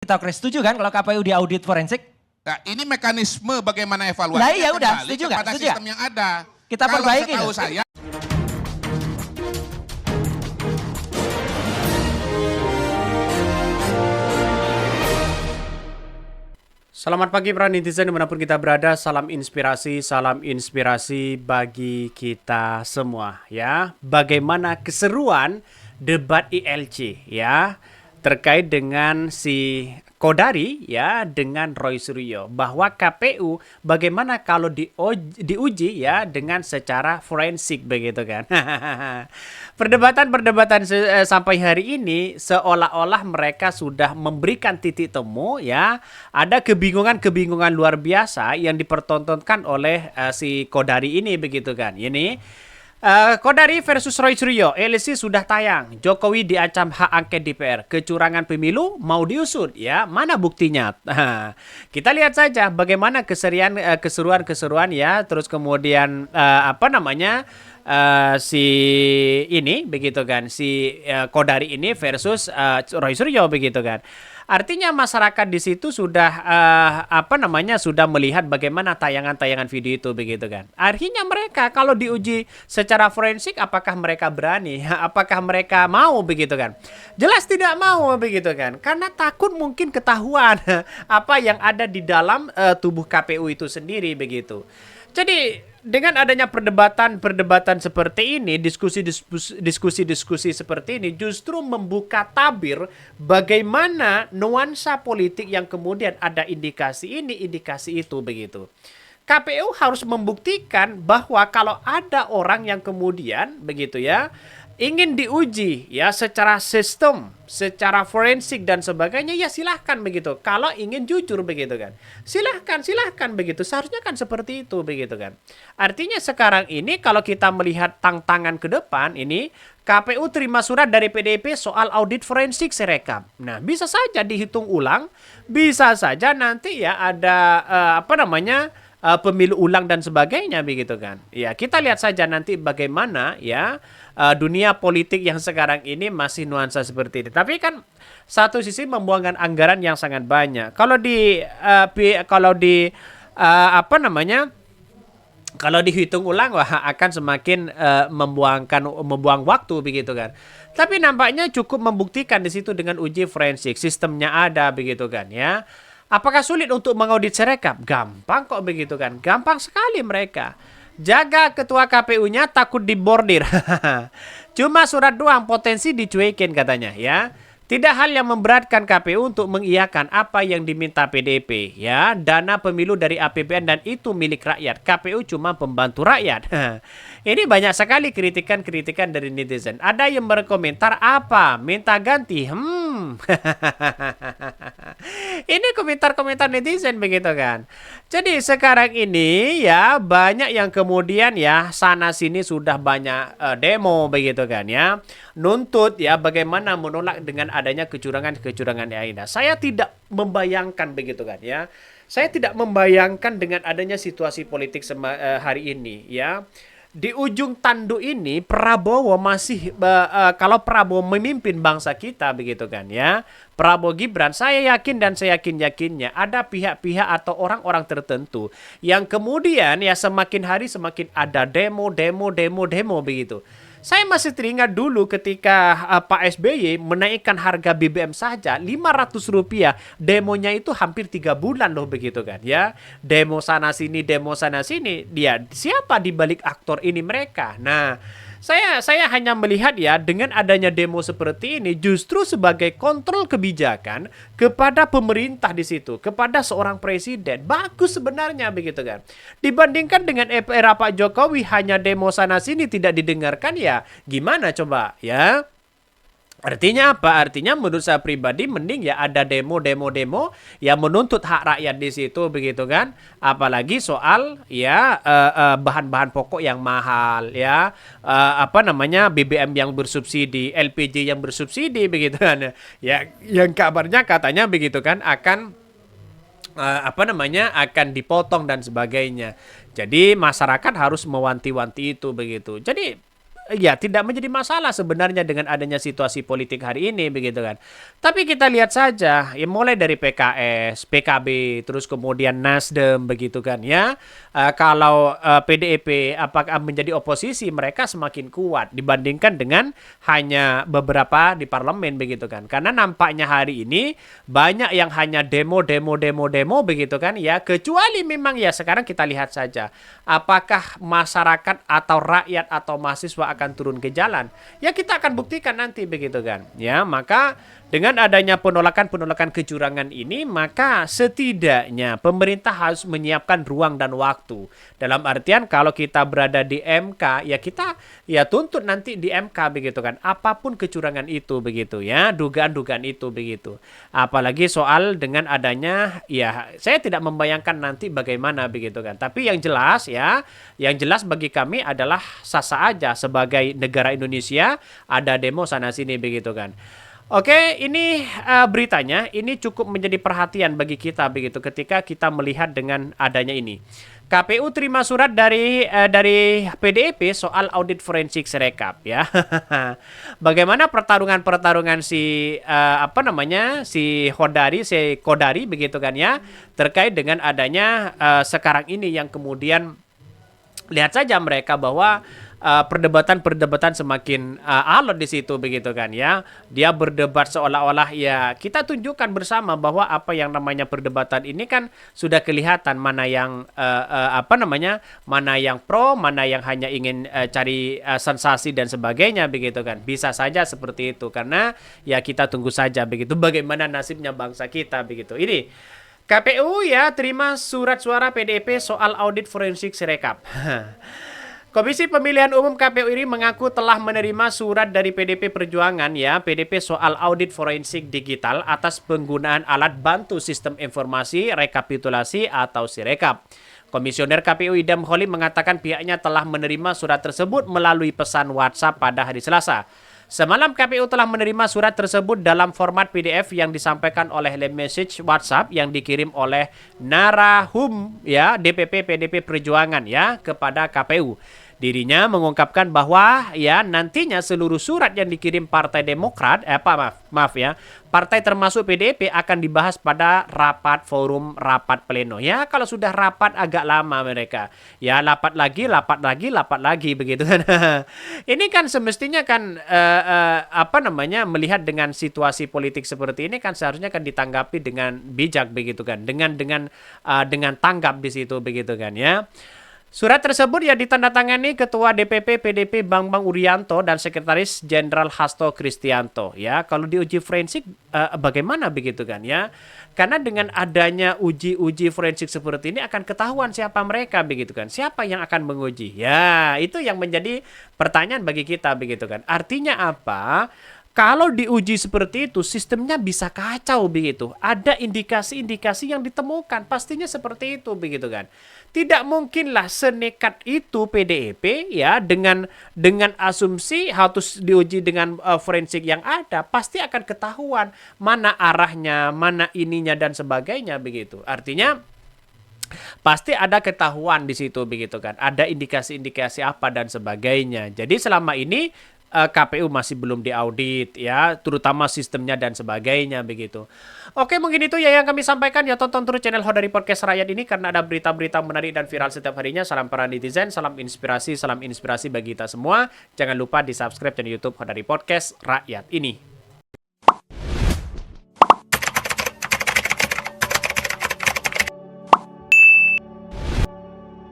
Kita setuju kan kalau KPU diaudit forensik? Nah, ini mekanisme bagaimana evaluasi. Lah iya udah, kembali setuju nggak? kepada Setuju sistem yang ada. Kita Kalau perbaiki setahu dong. saya, Selamat pagi para netizen dimanapun kita berada, salam inspirasi bagi kita semua ya. Bagaimana keseruan debat ILC ya terkait dengan si Kodari ya dengan Roy Suryo bahwa KPU bagaimana kalau diuji ya dengan secara forensik begitu kan. Perdebatan sampai hari ini seolah-olah mereka sudah memberikan titik temu ya. Ada kebingungan luar biasa yang dipertontonkan oleh si Kodari ini begitu kan. Ini Kodari versus Roy Suryo, LC sudah tayang. Jokowi diancam hak angket DPR. Kecurangan pemilu mau diusut ya. Mana buktinya? Kita lihat saja bagaimana keseruan ya. Terus kemudian si ini begitu kan, si Kodari ini versus Roy Suryo begitu kan. Artinya masyarakat di situ sudah sudah melihat bagaimana tayangan-tayangan video itu begitu kan. Artinya mereka kalau diuji secara forensik apakah mereka berani? Apakah mereka mau begitu kan? Jelas tidak mau begitu kan. Karena takut mungkin ketahuan apa yang ada di dalam tubuh KPU itu sendiri begitu. Jadi dengan adanya perdebatan seperti ini, diskusi seperti ini justru membuka tabir bagaimana nuansa politik yang kemudian ada indikasi ini, indikasi itu begitu. KPU harus membuktikan bahwa kalau ada orang yang kemudian begitu ya ingin diuji ya secara sistem, secara forensik dan sebagainya ya silahkan begitu. Kalau ingin jujur begitu kan, silahkan begitu. Seharusnya kan seperti itu begitu kan. Artinya sekarang ini kalau kita melihat tantangan ke depan ini, KPU terima surat dari PDIP soal audit forensik Sirekap. Nah bisa saja dihitung ulang, bisa saja nanti ya ada pemilu ulang dan sebagainya begitu kan. Ya kita lihat saja nanti bagaimana ya dunia politik yang sekarang ini masih nuansa seperti ini. Tapi kan satu sisi membuangkan anggaran yang sangat banyak. Kalau dihitung ulang wah akan semakin membuang waktu begitu kan. Tapi nampaknya cukup membuktikan di situ dengan uji forensik, sistemnya ada begitu kan ya. Apakah sulit untuk mengaudit Sirekap? Gampang kok begitu kan. Gampang sekali mereka. Jaga ketua KPU-nya takut dibordir. Cuma surat doang potensi dicuekin katanya ya. Tidak hal yang memberatkan KPU untuk mengiyakan apa yang diminta PDIP ya. Dana pemilu dari APBN dan itu milik rakyat. KPU cuma pembantu rakyat. Ini banyak sekali kritikan-kritikan dari netizen. Ada yang berkomentar apa? Minta ganti. Ini komentar-komentar netizen begitu kan. Jadi sekarang ini ya banyak yang kemudian ya sana sini sudah banyak demo begitu kan ya. Nuntut ya bagaimana menolak dengan adanya kecurangan yang ada. Saya tidak membayangkan begitu kan ya. Saya tidak membayangkan dengan adanya situasi politik hari ini ya. Di ujung tanduk ini Prabowo masih kalau Prabowo memimpin bangsa kita begitu kan ya. Prabowo Gibran saya yakin dan saya yakinnya ada pihak-pihak atau orang-orang tertentu yang kemudian ya semakin hari semakin ada demo begitu. Saya masih teringat dulu ketika Pak SBY menaikkan harga BBM saja Rp500. Demonya itu hampir 3 bulan loh begitu kan ya. Demo sana sini. Dia siapa di balik aktor ini mereka? Nah, saya hanya melihat ya dengan adanya demo seperti ini justru sebagai kontrol kebijakan kepada pemerintah di situ, kepada seorang presiden. Bagus sebenarnya begitu kan. Dibandingkan dengan era Pak Jokowi hanya demo sana sini tidak didengarkan ya. Gimana coba ya? Artinya apa? Artinya menurut saya pribadi mending ya ada demo yang menuntut hak rakyat di situ begitu kan. Apalagi soal ya bahan-bahan pokok yang mahal ya. BBM yang bersubsidi, LPG yang bersubsidi begitu kan. Ya yang kabarnya katanya begitu kan akan akan dipotong dan sebagainya. Jadi masyarakat harus mewanti-wanti itu begitu. Jadi ya tidak menjadi masalah sebenarnya dengan adanya situasi politik hari ini begitu kan. Tapi kita lihat saja ya mulai dari PKS, PKB, terus kemudian Nasdem begitu kan ya. Kalau PDIP apakah menjadi oposisi, mereka semakin kuat dibandingkan dengan hanya beberapa di parlemen begitu kan. Karena nampaknya hari ini banyak yang hanya demo begitu kan ya, kecuali memang ya sekarang kita lihat saja apakah masyarakat atau rakyat atau mahasiswa akan turun ke jalan. Ya kita akan buktikan nanti begitu kan. Ya, maka dengan adanya penolakan kecurangan ini, maka setidaknya pemerintah harus menyiapkan ruang dan waktu. Dalam artian kalau kita berada di MK, ya kita ya tuntut nanti di MK begitu kan. Apapun kecurangan itu begitu ya, dugaan-dugaan itu begitu. Apalagi soal dengan adanya ya saya tidak membayangkan nanti bagaimana begitu kan. Tapi yang jelas ya, yang jelas bagi kami adalah sah-sah aja sebagai negara Indonesia ada demo sana sini begitu kan. Oke, ini beritanya ini cukup menjadi perhatian bagi kita begitu ketika kita melihat dengan adanya ini. KPU terima surat dari PDIP soal audit forensik Sirekap ya. Bagaimana pertarungan si si Kodari begitu kan ya terkait dengan adanya sekarang ini yang kemudian lihat saja mereka bahwa perdebatan semakin alot di situ begitu kan ya. Dia berdebat seolah-olah ya kita tunjukkan bersama bahwa apa yang namanya perdebatan ini kan sudah kelihatan mana yang mana yang pro, mana yang hanya ingin cari sensasi dan sebagainya begitu kan. Bisa saja seperti itu karena ya kita tunggu saja begitu bagaimana nasibnya bangsa kita begitu. Ini KPU ya terima surat suara PDIP soal audit forensik Sirekap. Komisi Pemilihan Umum KPU ini mengaku telah menerima surat dari PDP Perjuangan ya, PDP soal audit forensik digital atas penggunaan alat bantu sistem informasi rekapitulasi atau Sirekap. Komisioner KPU Idam Holim mengatakan pihaknya telah menerima surat tersebut melalui pesan WhatsApp pada hari Selasa. Semalam KPU telah menerima surat tersebut dalam format PDF yang disampaikan oleh message WhatsApp yang dikirim oleh Narahum ya DPP PDP Perjuangan ya kepada KPU. Dirinya mengungkapkan bahwa ya nantinya seluruh surat yang dikirim Partai Demokrat partai termasuk PDIP akan dibahas pada rapat pleno. Ya kalau sudah rapat agak lama mereka. Ya rapat lagi begitu kan. Ini kan semestinya kan melihat dengan situasi politik seperti ini kan seharusnya kan ditanggapi dengan bijak begitu kan. Dengan tanggap di situ begitu kan ya. Surat tersebut ya ditandatangani Ketua DPP PDP Bambang Urianto dan Sekretaris Jenderal Hasto Kristianto ya. Kalau diuji forensik bagaimana begitu kan ya? Karena dengan adanya uji forensik seperti ini akan ketahuan siapa mereka begitu kan. Siapa yang akan menguji? Ya, itu yang menjadi pertanyaan bagi kita begitu kan. Artinya apa? Kalau diuji seperti itu, sistemnya bisa kacau begitu. Ada indikasi-indikasi yang ditemukan, pastinya seperti itu begitu kan. Tidak mungkinlah senekat itu PDIP ya dengan asumsi harus diuji dengan forensik yang ada, pasti akan ketahuan mana arahnya, mana ininya dan sebagainya begitu. Artinya pasti ada ketahuan di situ begitu kan. Ada indikasi-indikasi apa dan sebagainya. Jadi selama ini KPU masih belum diaudit ya, terutama sistemnya dan sebagainya begitu. Oke, mungkin itu ya yang kami sampaikan ya. Tonton terus channel Hodari Podcast Rakyat ini karena ada berita-berita menarik dan viral setiap harinya. Salam para netizen, salam inspirasi bagi kita semua. Jangan lupa di subscribe channel YouTube Hodari Podcast Rakyat ini.